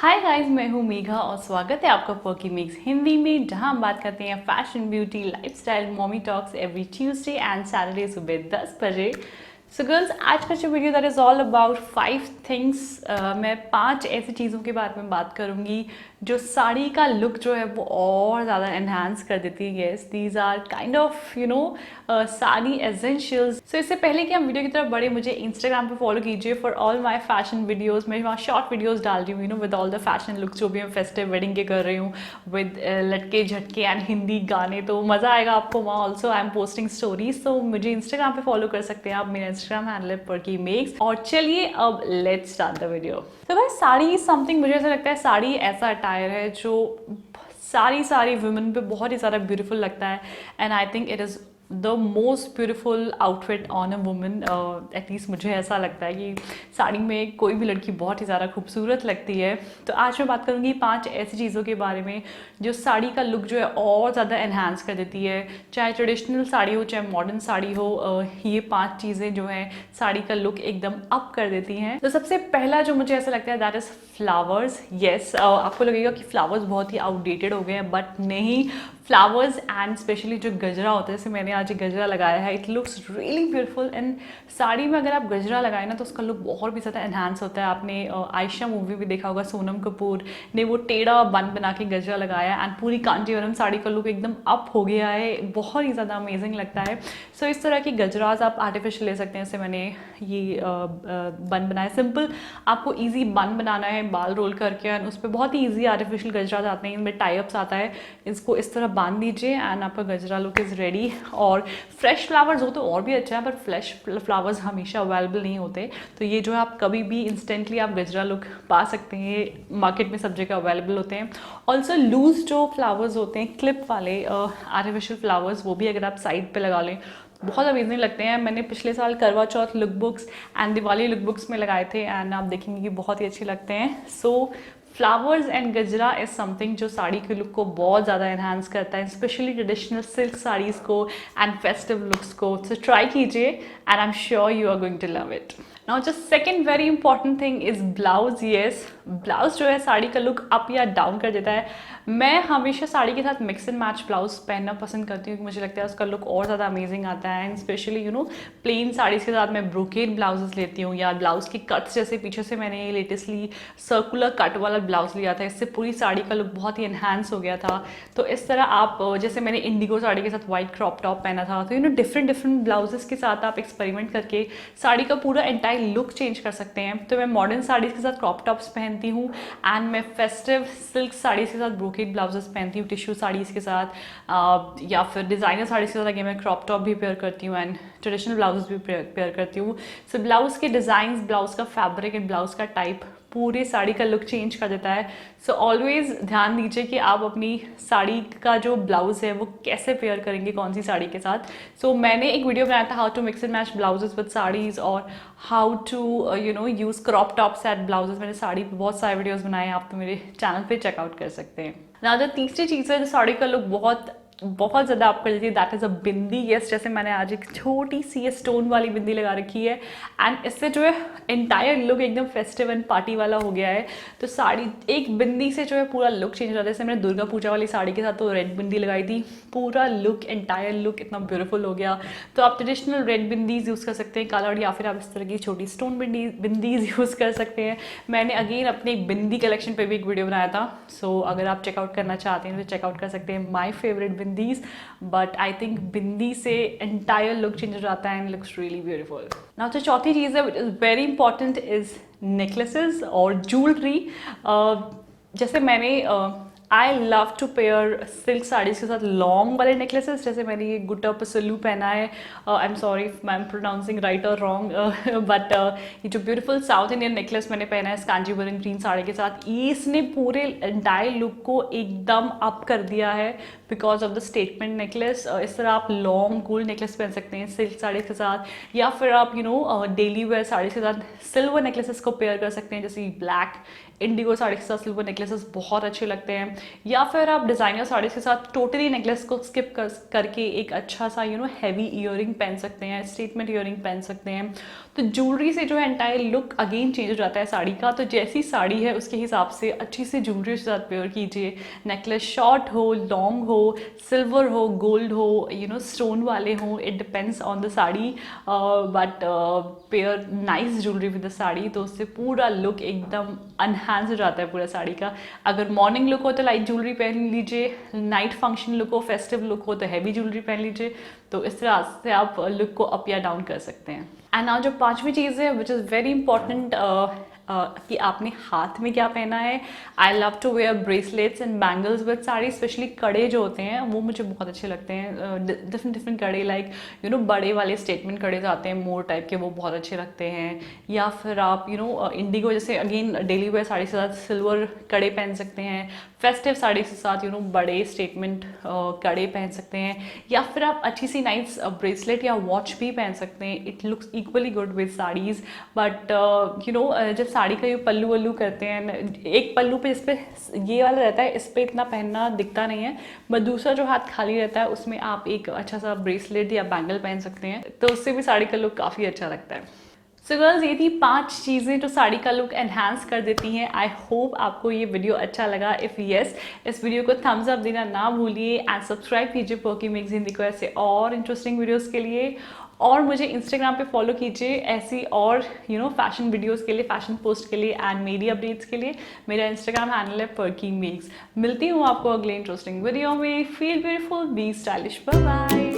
Hi guys, मैं हूँ मेघा और स्वागत है आपका पर्की मिक्स हिंदी में, जहां हम बात करते हैं fashion, beauty, lifestyle, mommy talks every Tuesday and Saturday सुबह 10 बजे। सो गर्ल्स, आज का जो video that is all about 5 things. मैं 5 ऐसी चीज़ों के बारे में बात करूँगी जो साड़ी का लुक जो है वो और ज़्यादा एनहांस कर देती है। Yes, these are kind of sari essentials. So इससे पहले कि हम वीडियो की तरफ बढ़े, मुझे इंस्टाग्राम पे फॉलो कीजिए for all my fashion videos. मैं वहाँ शॉर्ट वीडियोस डाल रही हूँ with all the fashion looks जो भी मैं फेस्टिव वेडिंग के कर रही हूँ, विद लटके झटके एंड हिंदी गाने। तो मज़ा आएगा आपको वहाँ। Also I am posting stories, तो मुझे इंस्टाग्राम पे फॉलो कर सकते हैं आप। मेरा इंस्टाग्राम हैंडल पर्की मेक्स। और चलिए अब लेट्स स्टार्ट द वीडियो। तो भाई, साड़ी समथिंग, मुझे ऐसा लगता है साड़ी ऐसा अटायर है जो सारी वुमेन पे बहुत ही ज़्यादा ब्यूटीफुल लगता है। And I think it is the most beautiful outfit on a women. At least मुझे ऐसा लगता है कि साड़ी में कोई भी लड़की बहुत ही ज़्यादा खूबसूरत लगती है। तो आज मैं बात करूँगी 5 ऐसी चीज़ों के बारे में जो साड़ी का लुक जो है और ज़्यादा एनहांस कर देती है। चाहे ट्रेडिशनल साड़ी हो, चाहे मॉडर्न साड़ी हो, ये 5 चीज़ें जो हैं साड़ी का लुक एकदम अप कर देती हैं। तो सबसे पहला जो मुझे ऐसा लगता है दैट इज़ फ्लावर्स। येस, आपको लगेगा कि फ्लावर्स बहुत ही आउटडेटेड हो गए हैं, बट नहीं। फ्लावर्स एंड स्पेशली जो गजरा होता है, जैसे मैंने आज गजरा लगाया है, it looks really beautiful. And sari में अगर आप गजरा लगाए ना तो उसका लुक बहुत भी ज़्यादा एनहांस होता है। आपने आयशा मूवी भी देखा होगा, सोनम कपूर ने वो टेढ़ा बन बना के गजरा लगाया एंड पूरी कांजीवरम साड़ी का लुक एकदम अप हो गया है, बहुत ही ज़्यादा अमेजिंग लगता है। सो इस तरह की गजराज आप आर्टिफिशियल ले सकते हैं। जैसे मैंने ये बन बनाया, सिंपल आपको ईजी बन बनाना है बाल रोल करके, एंड उस पर बहुत ही ईजी आर्टिफिशियल गजराज आते हैं, इनमें टाइप्स आता है। इसको इस तरह बांध दीजिए एंड आपका गजरा लुक इज़ रेडी। और फ्रेश फ्लावर्स हो तो और भी अच्छा है, पर फ्रेश फ्लावर्स हमेशा अवेलेबल नहीं होते। तो ये जो है आप कभी भी इंस्टेंटली आप गजरा लुक पा सकते हैं, मार्केट में सब जगह अवेलेबल होते हैं। ऑल्सो लूज जो फ्लावर्स होते हैं, क्लिप वाले आर्टिफिशियल फ्लावर्स, वो भी अगर आप साइड पे लगा लें बहुत अमेजिंग लगते हैं। मैंने पिछले साल Karwa Chauth look books and Diwali look books में लगाए थे एंड आप देखेंगे कि बहुत ही अच्छे लगते हैं। सो फ्लावर्स एंड गजरा इज समथिंग जो साड़ी के लुक को बहुत ज़्यादा एनहांस करता है, स्पेशली ट्रेडिशनल सिल्क साड़ीज़ को एंड फेस्टिव लुक्स को। सो ट्राई कीजिए and I am sure you are going to love it. Now जो second very important thing is blouse. Yes, blouse जो है साड़ी का लुक अप या डाउन कर देता है। मैं हमेशा साड़ी के साथ मिक्स एंड मैच ब्लाउज पहनना पसंद करती हूँ, क्योंकि मुझे लगता है उसका लुक और ज़्यादा अमेजिंग आता है। एंड स्पेशली प्लेन साड़ीज़ के साथ मैं ब्रोकेड ब्लाउजेस लेती हूँ, या ब्लाउज के कट्स, जैसे पीछे से मैंने लेटेस्टली सर्कुलर कट वाला ब्लाउज लिया था, इससे पूरी साड़ी का लुक बहुत ही एनहांस हो गया था। तो इस तरह आप, जैसे मैंने इंडिगो साड़ी के साथ वाइट क्रॉप टॉप पहना था, तो डिफरेंट ब्लाउजेस के साथ आप एक्सपेरिमेंट करके साड़ी का पूरा एंटायर लुक चेंज कर सकते हैं। तो मैं मॉडर्न साड़ीज़ के साथ क्रॉप टॉप्स पहनती हूँ एंड मैं फेस्टिव सिल्क साड़ीज़ के साथ ब्रोकेड ब्लाउजेस पहनती हूँ, टिश्यू साड़ीज़ के साथ, या फिर डिज़ाइनर साड़ीज़ के साथ आगे मैं क्रॉप टॉप भी पेयर करती हूँ एंड ट्रेडिशनल ब्लाउजेस भी पेयर करती हूँ। सो ब्लाउज़ के डिज़ाइंस, ब्लाउज़ का फैब्रिक एंड ब्लाउज़ का टाइप पूरे साड़ी का लुक चेंज कर देता है। सो ऑलवेज ध्यान दीजिए कि आप अपनी साड़ी का जो ब्लाउज है वो कैसे पेयर करेंगे, कौन सी साड़ी के साथ। सो मैंने एक वीडियो बनाया था how to mix and match blouses with saris, और how to use crop tops at blouses. मैंने साड़ी पे बहुत सारे वीडियोज़ बनाए हैं, आप तो मेरे चैनल पे चेकआउट कर सकते हैं। ना जो तीसरी चीज़ है जो साड़ी का लुक बहुत ज़्यादा आप कर देती है, that is a bindi. Yes, जैसे मैंने आज एक छोटी सी स्टोन वाली बिंदी लगा रखी है एंड इससे जो है एंटायर लुक एकदम फेस्टिव एंड पार्टी वाला हो गया है। तो साड़ी, एक बिंदी से जो है पूरा लुक चेंज हो जाता है। जैसे मैंने दुर्गा पूजा वाली साड़ी के साथ तो रेड बिंदी लगाई थी, पूरा लुक, एंटायर लुक इतना ब्यूटीफुल हो गया। तो आप ट्रेडिशनल रेड बिंदीज यूज़ कर सकते हैं, कलर्ड, या फिर आप इस तरह की छोटी स्टोन बिंदीज यूज़ कर सकते हैं। मैंने अगेन अपने एक बिंदी कलेक्शन पे भी एक वीडियो बनाया था, सो अगर आप चेकआउट करना चाहते हैं तो चेकआउट कर सकते हैं my favourite bindis. But I think bindi से एंटायर लुक चेंज हो जाता है and looks really beautiful. Now जो चौथी चीज़ है which is very important is necklaces और ज्वेलरी। जैसे मैंने I love to pair silk saris के साथ लॉन्ग वाले नेकलेसेस। जैसे मैंने ये गुट्टा पसल्लू पहना है, I am sorry if I am pronouncing right और रॉन्ग, बट ये जो ब्यूटीफुल साउथ इंडियन नेकलेस मैंने पहना है कांजीवरम ग्रीन साड़ी के साथ, इसने पूरे एंटायर लुक को एकदम अप कर दिया है because of the statement necklace. इस तरह आप लॉन्ग गोल्ड नेकलेस पहन सकते हैं सिल्क साड़ी के साथ, या फिर आप डेली वेयर साड़ी के साथ सिल्वर नेकलेसेस को पेयर कर सकते हैं, जैसे ब्लैक इंडिगो साड़ी के साथ सिल्वर नेकलेसेस बहुत अच्छे लगते हैं, या फिर आप डिज़ाइनर साड़ी के साथ टोटली नेकलेस को स्किप करके एक अच्छा सा हैवी ईयरिंग पहन सकते हैं, स्टेटमेंट ईयरिंग पहन सकते हैं। तो ज्वेलरी से जो है एंटायर लुक अगेन चेंज हो जाता है साड़ी का। तो जैसी साड़ी है उसके हिसाब से अच्छी सी ज्वेलरी के साथ पेयर कीजिए। नेकलेस शॉर्ट हो, लॉन्ग हो, सिल्वर हो, गोल्ड हो, स्टोन वाले हो, it depends on the sari, but pair nice jewellery with the sari, तो उससे पूरा लुक एकदम अनहांस हो जाता है पूरा साड़ी का। अगर मॉर्निंग लुक हो तो लाइट ज्वेलरी पहन लीजिए, नाइट फंक्शन लुक हो, फेस्टिव लुक हो तो हैवी ज्वेलरी पहन लीजिए। तो इस तरह से आप लुक को अप या डाउन कर सकते हैं। एंड नाउ जो पांचवी चीज़ है विच इज़ वेरी इंपॉर्टेंट, कि आपने हाथ में क्या पहना है। I love to wear bracelets and bangles with sari, specially कड़े जो होते हैं वो मुझे बहुत अच्छे लगते हैं। डिफरेंट कड़े, लाइक बड़े वाले स्टेटमेंट कड़े आते हैं मोर टाइप के, वो बहुत अच्छे लगते हैं। या फिर आप इंडिगो जैसे अगेन डेली वेयर साड़ी के साथ सिल्वर कड़े पहन सकते हैं। फेस्टिव साड़ी के साथ बड़े स्टेटमेंट कड़े पहन सकते हैं, या फिर आप अच्छी सी नाइस ब्रेसलेट या वॉच भी पहन सकते हैं। It looks equally good with saris. But जब साड़ी का ये पल्लू वल्लू करते हैं, एक पल्लू पे इस पे ये वाला रहता है, इस पे इतना पहनना दिखता नहीं है, बट दूसरा जो हाथ खाली रहता है उसमें आप एक अच्छा सा ब्रेसलेट या बैंगल पहन सकते हैं, तो उससे भी साड़ी का लुक काफ़ी अच्छा लगता है। सो गर्ल्स, ये थी 5 चीज़ें जो साड़ी का लुक एनहांस कर देती हैं। आई होप आपको ये वीडियो अच्छा लगा। इफ़ यस, इस वीडियो को थम्स अप देना ना भूलिए एंड सब्सक्राइब कीजिए पोकी मिक्स हिंदी को ऐसे और इंटरेस्टिंग वीडियोस के लिए। और मुझे इंस्टाग्राम पे फॉलो कीजिए ऐसी और फैशन वीडियोस के लिए, फैशन पोस्ट के लिए एंड मेरी अपडेट्स के लिए। मेरा इंस्टाग्राम हैंडल है पर्की मिक्स। मिलती हूँ आपको अगले इंटरेस्टिंग वीडियो में। Feel beautiful, be stylish, bye bye.